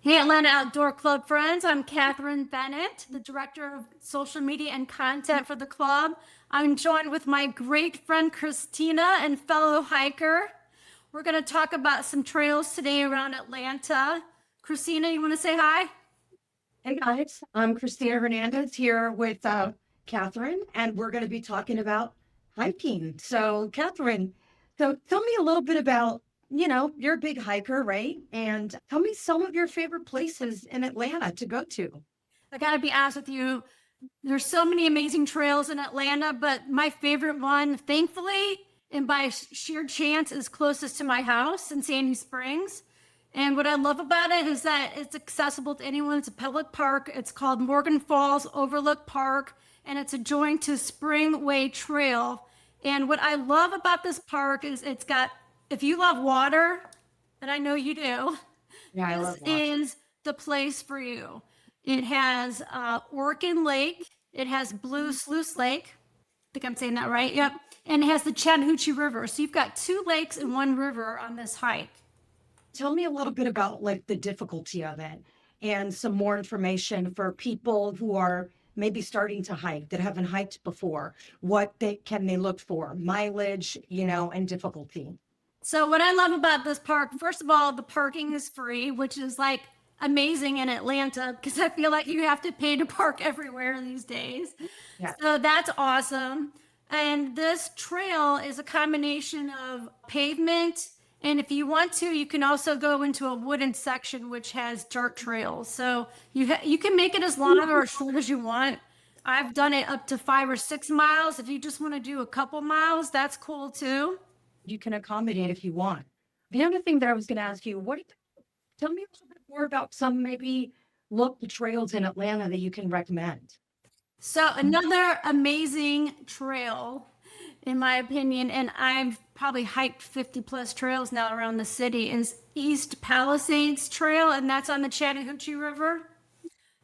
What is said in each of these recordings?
Hey, Atlanta Outdoor Club friends. I'm Katherine Bennett, the Director of Social Media and Content for the club. I'm joined with my great friend Cristina and fellow hiker. We're going to talk about some trails today around Atlanta. Cristina, you want to say hi? Hey guys, I'm Cristina Hernandez here with Catherine, and we're going to be talking about hiking. So, Catherine, so tell me a little bit about, you're a big hiker, right? And tell me some of your favorite places in Atlanta to go to. I got to be honest with you. There's so many amazing trails in Atlanta, but my favorite one, thankfully, and by sheer chance, is closest to my house in Sandy Springs. And what I love about it is that it's accessible to anyone. It's a public park. It's called Morgan Falls Overlook Park, and it's adjoined to Springway Trail. And what I love about this park is it's got, if you love water, and I know you do, Yeah, I this love water. is the place for you. It has Orkin Lake. It has Blue Sluice Lake. I think I'm saying that right. Yep. And it has the Chattahoochee River. So you've got two lakes and one river on this hike. Tell me a little bit about like the difficulty of it and some more information for people who are maybe starting to hike that haven't hiked before. What they look for? Mileage, and difficulty. So what I love about this park, first of all, the parking is free, which is like amazing in Atlanta because I feel like you have to pay to park everywhere these days. Yeah. So that's awesome. And this trail is a combination of pavement, and if you want to, you can also go into a wooden section which has dirt trails. So you can make it as long or as short as you want. I've done it up to 5 or 6 miles. If you just want to do a couple miles, that's cool too. You can accommodate if you want. The other thing that I was going to ask you, tell me a little bit more about some maybe local trails in Atlanta that you can recommend. So another amazing trail, in my opinion, and I've probably hiked 50 plus trails now around the city, is East Palisades Trail, and that's on the Chattahoochee River.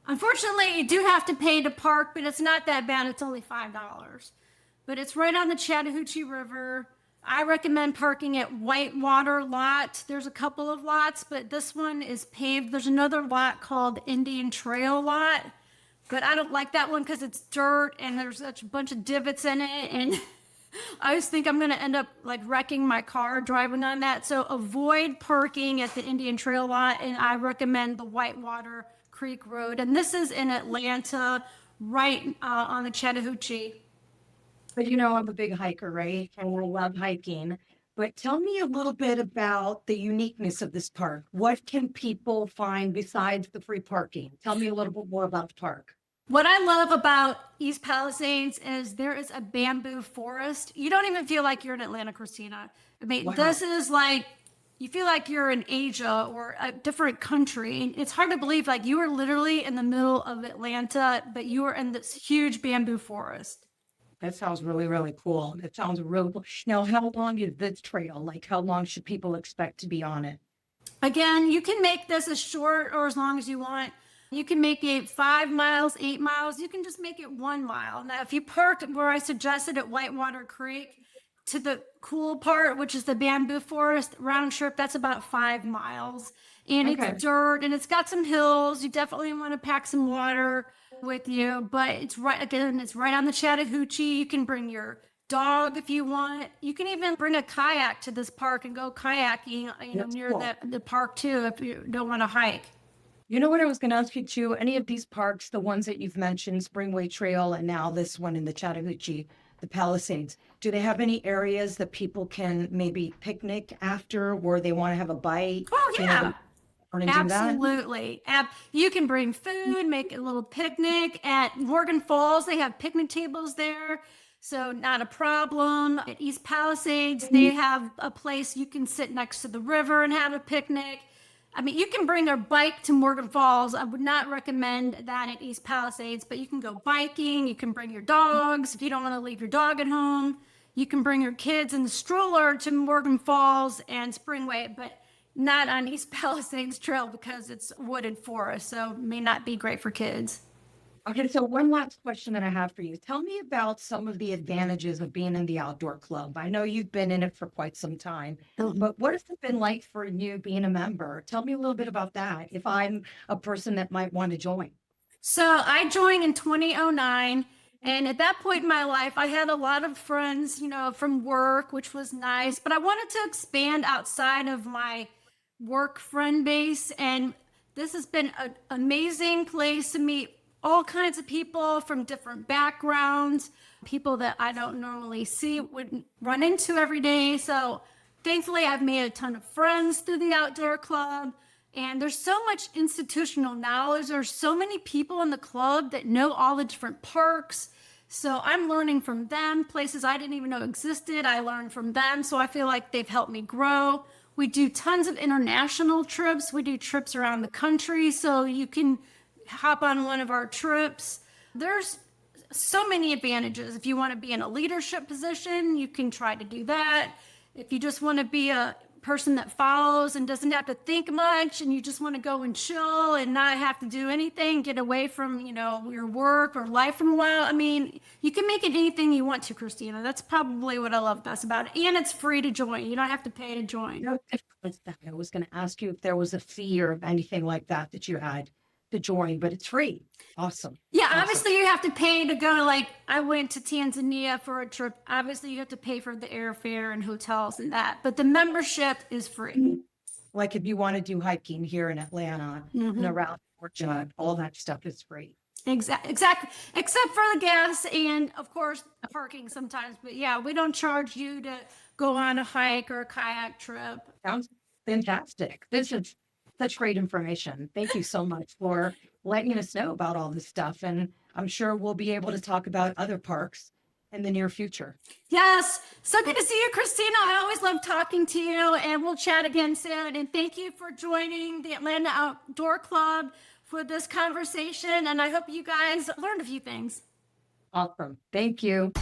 Unfortunately, you do have to pay to park, but it's not that bad. It's only $5. But it's right on the Chattahoochee River. I recommend parking at Whitewater Lot. There's a couple of lots, but this one is paved. There's another lot called Indian Trail Lot, but I don't like that one because it's dirt and there's such a bunch of divots in it. And I always think I'm going to end up like wrecking my car driving on that. So avoid parking at the Indian Trail Lot. And I recommend the Whitewater Creek Road. And this is in Atlanta, right on the Chattahoochee. But I'm a big hiker, right? And I love hiking. But tell me a little bit about the uniqueness of this park. What can people find besides the free parking? Tell me a little bit more about the park. What I love about East Palisades is there is a bamboo forest. You don't even feel like you're in Atlanta, Christina. I mean, Wow. this is like, you feel like you're in Asia or a different country. It's hard to believe, like, you are literally in the middle of Atlanta, but you are in this huge bamboo forest. That sounds really, really cool. That sounds really cool. Now, how long is this trail? Like, how long should people expect to be on it? Again, you can make this as short or as long as you want. You can make it 5 miles, 8 miles. You can just make it 1 mile. Now, if you park where I suggested at Whitewater Creek to the cool part, which is the bamboo forest round trip, that's about 5 miles. And it's Okay. dirt and it's got some hills. You definitely want to pack some water with you, but it's right, again, it's right on the Chattahoochee. You can bring your dog if you want. You can even bring a kayak to this park and go kayaking, That's near cool. the park too if you don't want to hike. You know what I was going to ask you too? Any of these parks, the ones that you've mentioned, Springway Trail, and now this one in the Chattahoochee, the Palisades, do they have any areas that people can maybe picnic after where they want to have a bite? Oh They yeah, want to do that? absolutely. You can bring food, make a little picnic at Morgan Falls. They have picnic tables there. So not a problem. At East Palisades, they have a place you can sit next to the river and have a picnic. I mean, you can bring a bike to Morgan Falls. I would not recommend that at East Palisades, but you can go biking. You can bring your dogs if you don't want to leave your dog at home. You can bring your kids in the stroller to Morgan Falls and Springway, but not on East Palisades Trail because it's wooded forest, so it may not be great for kids. Okay, so one last question that I have for you. Tell me about some of the advantages of being in the outdoor club. I know you've been in it for quite some time, but what has it been like for you being a member? Tell me a little bit about that if I'm a person that might want to join. So I joined in 2009. And at that point in my life, I had a lot of friends, from work, which was nice, but I wanted to expand outside of my work friend base. And this has been an amazing place to meet all kinds of people from different backgrounds, people that I don't normally see, would run into every day. So thankfully, I've made a ton of friends through the outdoor club. And there's so much institutional knowledge. There's so many people in the club that know all the different parks. So I'm learning from them, places I didn't even know existed. I learned from them. So I feel like they've helped me grow. We do tons of international trips. We do trips around the country. So you can hop on one of our trips. There's so many advantages. If you want to be in a leadership position, you can try to do that. If you just want to be a person that follows and doesn't have to think much, and you just want to go and chill and not have to do anything, get away from, your work or life for a while. I mean, you can make it anything you want to, Christina. That's probably what I love best about it. And it's free to join. You don't have to pay to join. No, I was going to ask you if there was a fee or anything like that that you had to join, but it's free. Awesome. Yeah, Awesome. obviously you have to pay to go to, like, I went to Tanzania for a trip. Obviously you have to pay for the airfare and hotels and that, but the membership is free. Like if you want to do hiking here in Atlanta and around Georgia, all that stuff is free. Exactly. Except for the gas and, of course, parking sometimes. But yeah, we don't charge you to go on a hike or a kayak trip. Sounds fantastic. This is such great information. Thank you so much for letting us know about all this stuff. And I'm sure we'll be able to talk about other parks in the near future. Yes. So good to see you, Christina. I always love talking to you, and we'll chat again soon. And thank you for joining the Atlanta Outdoor Club for this conversation. And I hope you guys learned a few things. Awesome. Thank you.